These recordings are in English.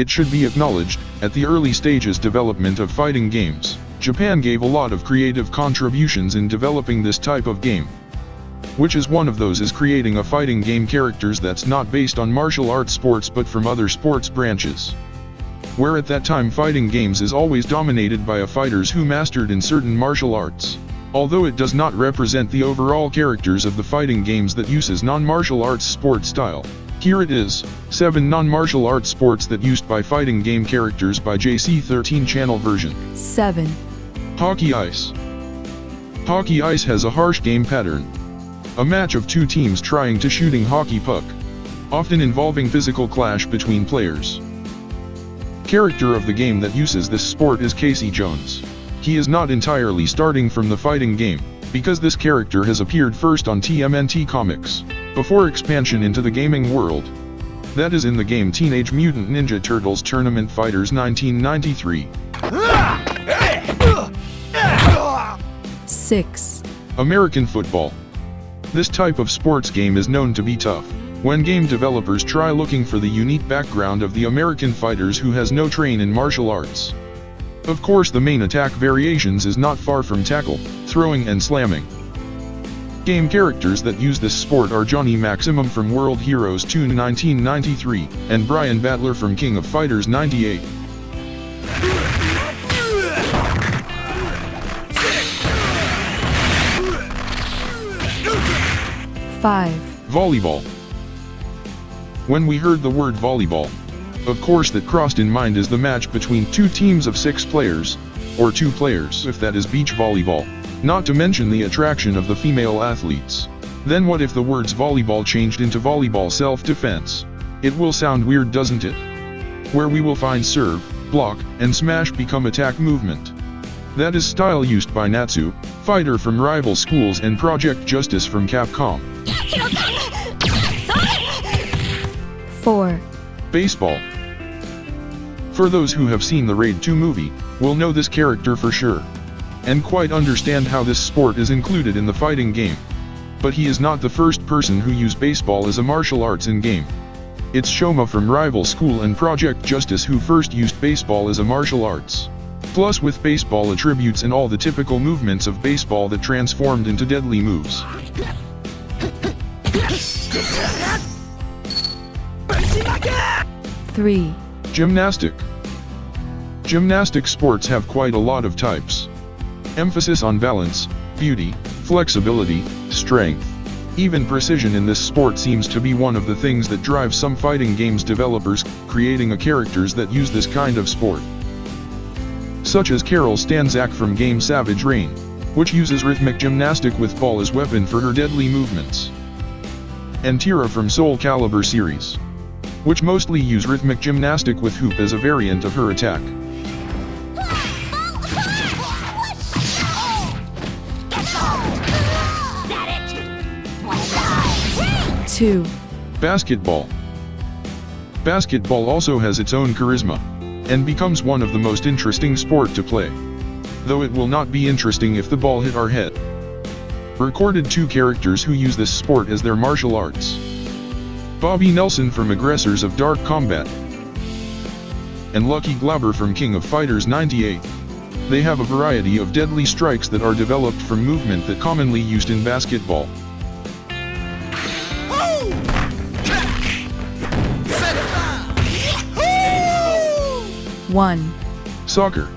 It should be acknowledged, at the early stages development of fighting games, Japan gave a lot of creative contributions in developing this type of game. Which is one of those is creating a fighting game characters that's not based on martial arts sports but from other sports branches. Where at that time fighting games is always dominated by fighters who mastered in certain martial arts. Although it does not represent the overall characters of the fighting games that uses non-martial arts sport style. Here it is, 7 non-martial arts sports that used by fighting game characters by JC13 channel version. 7. Hockey Ice. Hockey Ice has a harsh game pattern. A match of 2 teams trying to shooting hockey puck, often involving physical clash between players. Character of the game that uses this sport is Casey Jones. He is not entirely starting from the fighting game, because this character has appeared first on TMNT Comics, before expansion into the gaming world. That is in the game Teenage Mutant Ninja Turtles Tournament Fighters 1993. 6. American football. This type of sports game is known to be tough. When game developers try looking for the unique background of the American fighters who has no train in martial arts. Of course the main attack variations is not far from tackle, throwing and slamming. Game characters that use this sport are Johnny Maximum from World Heroes 2 1993, and Bryan Battler from King of Fighters 98. 5. Volleyball. When we heard the word volleyball, of course that crossed in mind is the match between 2 teams of 6 players, or 2 players if that is beach volleyball, not to mention the attraction of the female athletes. Then what if the words volleyball changed into volleyball self-defense? It will sound weird, doesn't it? Where we will find serve, block, and smash become attack movement. That is style used by Natsu, fighter from rival schools, and Project Justice from Capcom. 4. Baseball. For those who have seen the Raid 2 movie, will know this character for sure, and quite understand how this sport is included in the fighting game. But he is not the first person who used baseball as a martial arts in game. It's Shoma from Rival School and Project Justice who first used baseball as a martial arts. Plus with baseball attributes and all the typical movements of baseball that transformed into deadly moves. 3. Gymnastic. Gymnastic sports have quite a lot of types. Emphasis on balance, beauty, flexibility, strength, even precision in this sport seems to be one of the things that drive some fighting games developers creating characters that use this kind of sport. Such as Carol Stanzack from game Savage Rain, which uses rhythmic gymnastic with ball as weapon for her deadly movements. And Tira from Soul Calibur series, which mostly use rhythmic gymnastic with hoop as a variant of her attack. 2. Basketball. Basketball also has its own charisma, and becomes one of the most interesting sport to play. Though it will not be interesting if the ball hit our head. Recorded 2 characters who use this sport as their martial arts. Bobby Nelson from Aggressors of Dark Combat, and Lucky Glauber from King of Fighters 98. They have a variety of deadly strikes that are developed from movement that commonly used in basketball. 1. Soccer.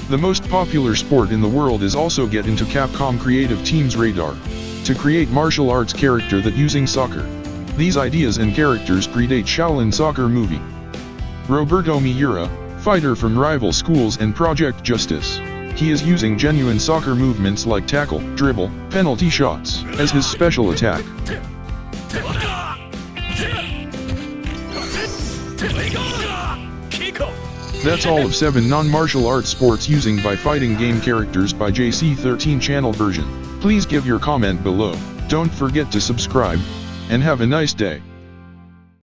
The most popular sport in the world is also get into Capcom Creative Team's radar, to create martial arts character that using soccer. These ideas and characters predate Shaolin Soccer movie. Roberto Miura, fighter from rival schools and Project Justice. He is using genuine soccer movements like tackle, dribble, penalty shots, as his special attack. That's all of 7 non-martial arts sports using by fighting game characters by JC13 channel version. Please give your comment below, don't forget to subscribe, and have a nice day.